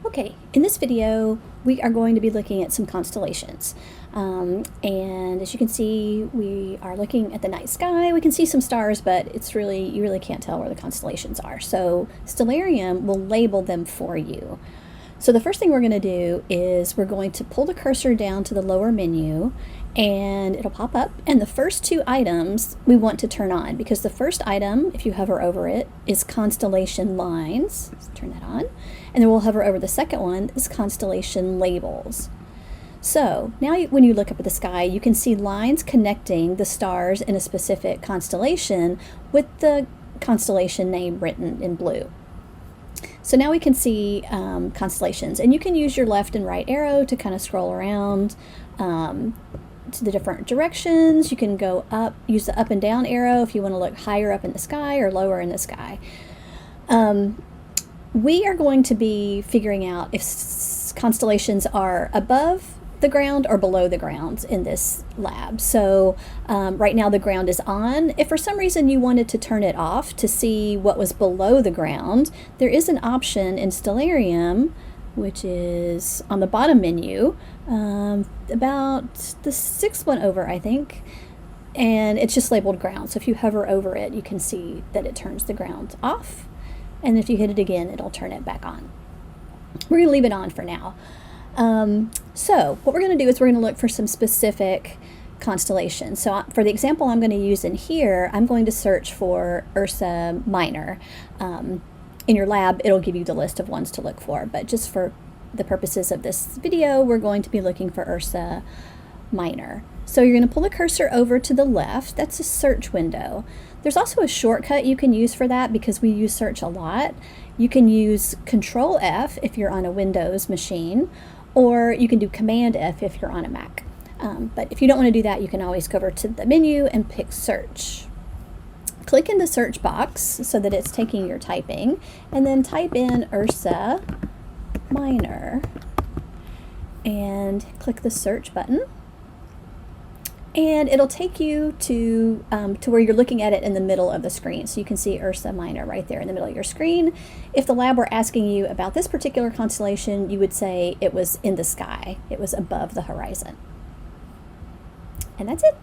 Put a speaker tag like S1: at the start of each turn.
S1: Okay, in this video we are going to be looking at some constellations, and as you can see we are looking at the night sky. We can see some stars, but you really can't tell where the constellations are, so Stellarium will label them for you. So the first thing we're going to do is we're going to pull the cursor down to the lower menu and it'll pop up, and the first two items we want to turn on because the first item, if you hover over it, is constellation lines. Let's turn that on, and then we'll hover over the second one, is constellation labels. So now when you look up at the sky, you can see lines connecting the stars in a specific constellation with the constellation name written in blue. So now we can see constellations, and you can use your left and right arrow to kind of scroll around to the different directions. You can go up, use the up and down arrow if you want to look higher up in the sky or lower in the sky. We are going to be figuring out if constellations are above the ground or below the ground in this lab. So right now the ground is on. If for some reason you wanted to turn it off to see what was below the ground, there is an option in Stellarium, which is on the bottom menu, about the sixth one over, I think, and it's just labeled ground. So if you hover over it, you can see that it turns the ground off, and if you hit it again, it'll turn it back on. We're going to leave it on for now. So what we're going to do is we're going to look for some specific constellations. So for the example I'm going to use in here, I'm going to search for Ursa Minor. In your lab, it'll give you the list of ones to look for, but just for the purposes of this video, we're going to be looking for Ursa Minor. So you're going to pull the cursor over to the left. That's a search window. There's also a shortcut you can use for that because we use search a lot. You can use Control F if you're on a Windows machine, or you can do Command F if you're on a Mac. But if you don't want to do that, you can always go over to the menu and pick search. Click in the search box so that it's taking your typing, and then type in Ursa Minor and click the search button, and it'll take you to where you're looking at it in the middle of the screen. So you can see Ursa Minor right there in the middle of your screen. If the lab were asking you about this particular constellation, you would say it was in the sky. It was above the horizon. And that's it.